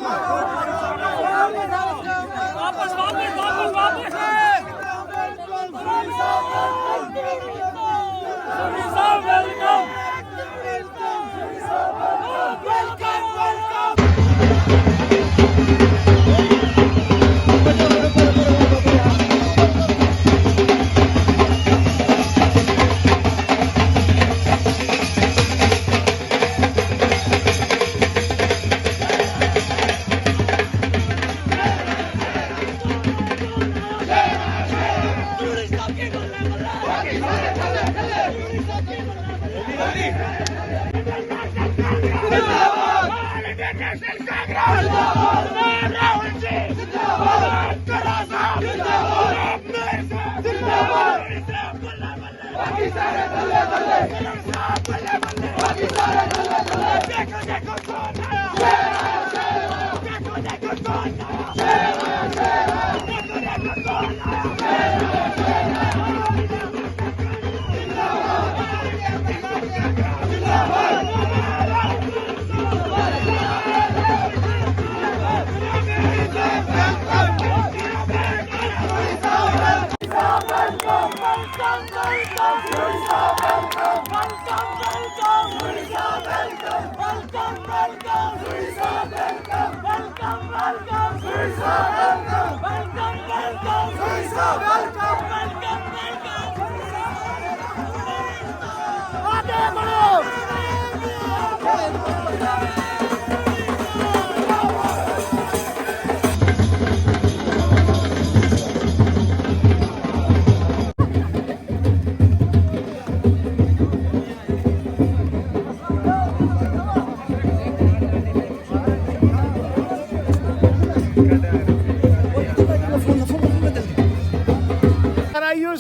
वापस वापस वापस वापस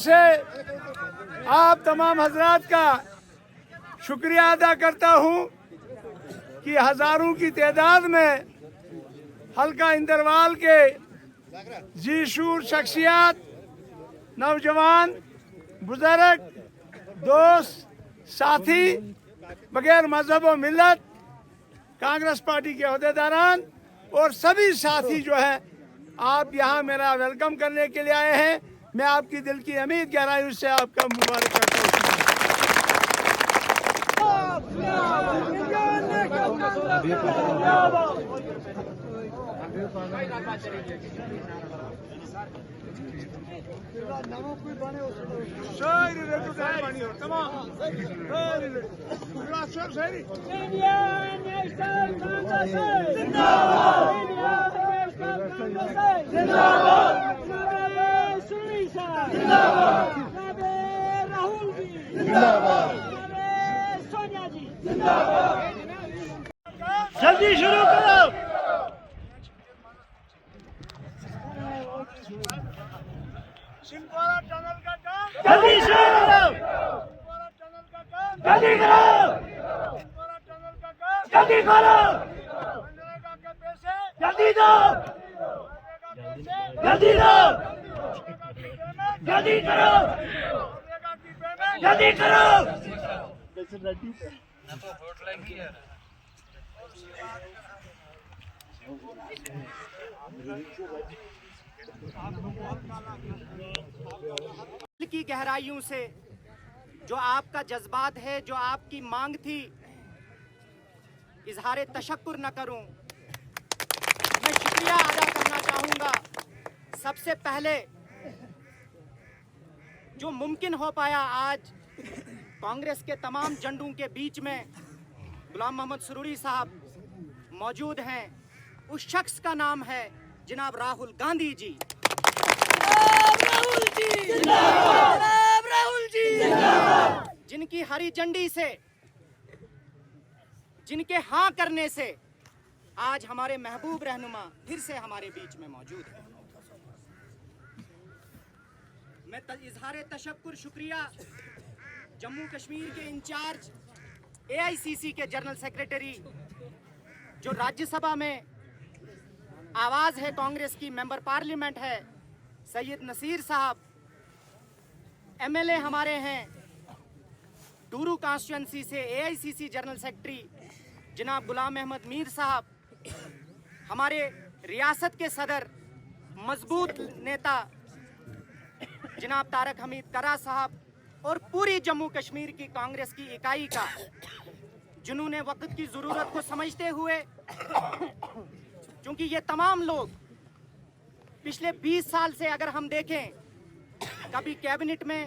से आप तमाम हजरात का शुक्रिया अदा करता हूं कि हजारों की तादाद में हल्का इंदरवाल के जीशूर शख्सियत, नौजवान, बुजुर्ग, दोस्त, साथी, बगैर मजहब और मिल्लत, कांग्रेस पार्टी के अहदेदारान और सभी साथी जो है, आप यहाँ मेरा वेलकम करने के लिए आए हैं। मैं आपकी दिल की अमीर गहराई से आपका मुबारक करता हूँ। जल्दी शुरू करो। सिंहवाड़ा टनल का काम जल्दी शुरू करो। सिंहवाड़ा टनल का काम जल्दी करो। सिंहवाड़ा टनल का काम जल्दी करो। मनरेगा के पैसे जल्दी दो। जल्दी दो। जल्दी करो। जल्दी करो। दिल की गहराइयों से जो आपका जज्बात है, जो आपकी मांग थी, इजहार तशक्कुर न करूं, मैं शुक्रिया अदा करना चाहूंगा। सबसे पहले जो मुमकिन हो पाया, आज कांग्रेस के तमाम झंडों के बीच में गुलाम मोहम्मद सुरूरी साहब मौजूद हैं। उस शख्स का नाम है जनाब राहुल गांधी जी। राहुल जी, राहुल जी, जिनकी हरी झंडी से, जिनके हाँ करने से आज हमारे महबूब रहनुमा फिर से हमारे बीच में मौजूद है। मैं इजहार तशक्कुर, शुक्रिया जम्मू कश्मीर के इंचार्ज, AICC के जनरल सेक्रेटरी, जो राज्यसभा में आवाज है कांग्रेस की, मेंबर पार्लियामेंट है, सैयद नसीर साहब, MLA हमारे हैं टूरू कॉन्स्टिट्यूंसी से, AICC जनरल सेक्रेटरी जनाब गुलाम अहमद मीर साहब, हमारे रियासत के सदर मजबूत नेता जनाब तारक हमीद तरा साहब और पूरी जम्मू कश्मीर की कांग्रेस की इकाई का जुनून वक्त की ज़रूरत को समझते हुए, क्योंकि ये तमाम लोग पिछले 20 साल से अगर हम देखें, कभी कैबिनेट में,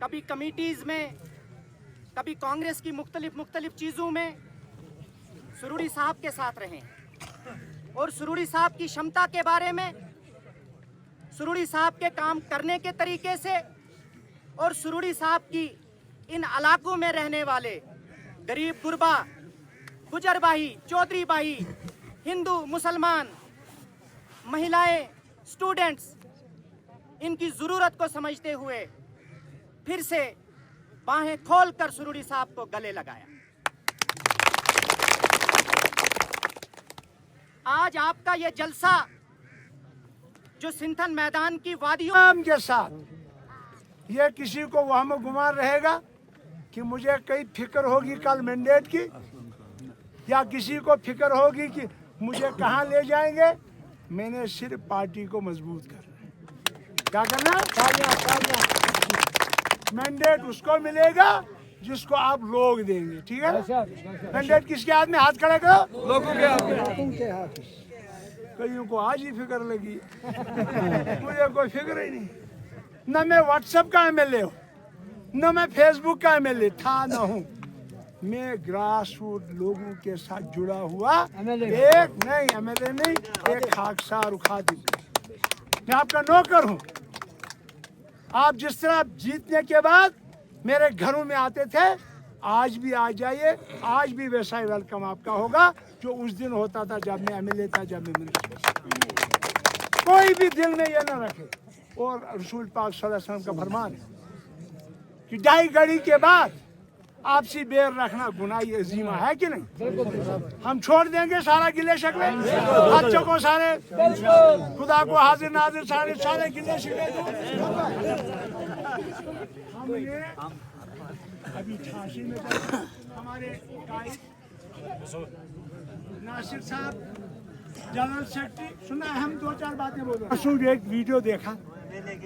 कभी कमिटीज़ में, कभी कांग्रेस की मुख्तलिफ चीज़ों में सुरूरी साहब के साथ रहे और सुरूरी साहब की क्षमता के बारे में, सुरूरी साहब के काम करने के तरीके से और सुरूरी साहब की इन इलाकों में रहने वाले गरीब गुरबा, गुजर भाई, चौधरी भाई, हिंदू, मुसलमान, महिलाएं, स्टूडेंट्स, इनकी ज़रूरत को समझते हुए फिर से बाहें खोलकर सुरूरी साहब को गले लगाया। आज आपका ये जलसा जो सिंथन मैदान की वादियों के साथ ये किसी को वहम गुमान रहेगा कि मुझे कई फिक्र होगी कल मैंडेट की, या किसी को फिक्र होगी कि मुझे कहां ले जाएंगे। मैंने सिर्फ पार्टी को मजबूत करना है। क्या करना? मैंडेट उसको मिलेगा जिसको आप लोग देंगे। ठीक है? मैंडेट किसके हाथ में? हाथ खड़ा करो। लोगों के हाथ। कईयों को आज ही फिक्र लगी, मुझे कोई फिक्र ही नहीं। न मैं व्हाट्सएप का एमएलए हूँ, न मैं फेसबुक का एमएलए था, न हूँ। मैं ग्रास रूट लोगों के साथ जुड़ा हुआ एक नहीं एमएलए नहीं, एक खाकसार खादिम। मैं आपका नौकर हूँ। आप जिस तरह जीतने के बाद मेरे घरों में आते थे, आज भी आ जाइए। आज भी वैसा ही वेलकम आपका होगा जो उस दिन होता था जब मैं एमएलए था, जब मैं मिनिस्टर था। कोई भी दिल में ये न रखे। और रसूल पाक सल्लल्लाहु अलैहि वसल्लम का फरमान है कि ढाई घड़ी के बाद आपसी बेर रखना गुनाह अजीमा है कि नहीं? हम छोड़ देंगे सारा गिले शिकवे, बच्चों को सारे, खुदा को हाजिर नाजिर सारे गिले शिकवे। हमने अभी झांसी में हमारे नासिर साहब जनरल सेक्रेटरी सुना है, हम 2-4 बातें बोल रहे हैं। एक वीडियो देखा,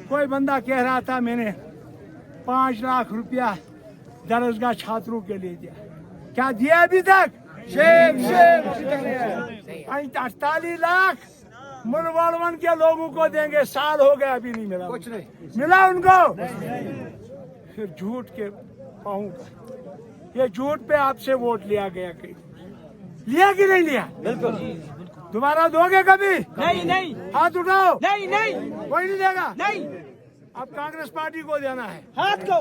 कोई बंदा कह रहा था मैंने 5 लाख रुपया दरसगाह छात्रों के लिए दिया। क्या दिया अभी तक? 48 लाख मुरवाड़वन के लोगों को देंगे। साल हो गया अभी नहीं मिला, कुछ नहीं मिला उनको। फिर झूठ के पाऊंगा, ये झूठ पे आपसे वोट लिया गया, कहीं लिया कि नहीं लिया? बिल्कुल। दोबारा दोगे कभी? नहीं। हाथ उठाओ। नहीं। कोई नहीं देगा? नहीं। अब कांग्रेस पार्टी को देना है हाथ को।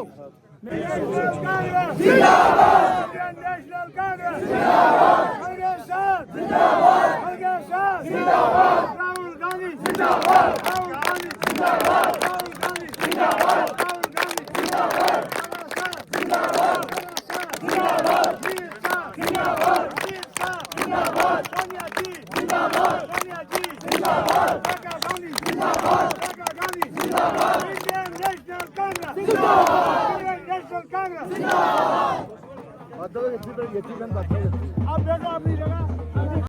नेशनल कांग्रेस जिंदाबाद, नेशनल कांग्रेस जिंदाबाद, राहुल गांधी जिंदाबाद, राहुल गांधी जिंदाबाद, राहुल गांधी जिंदाबाद, राहुल गांधी जिंदाबाद, जिंदाबाद, जिंदाबाद, जिंदाबाद, जिंदाबाद, सोनिया जी जिंदाबाद, सोनिया जी जिंदाबाद, राहुल गांधी जिंदाबाद, राहुल गांधी जिंदाबाद, इंडियन नेशनल कांग्रेस जिंदाबाद, नेशनल कांग्रेस जिंदाबाद। अब देखो अपनी जगह।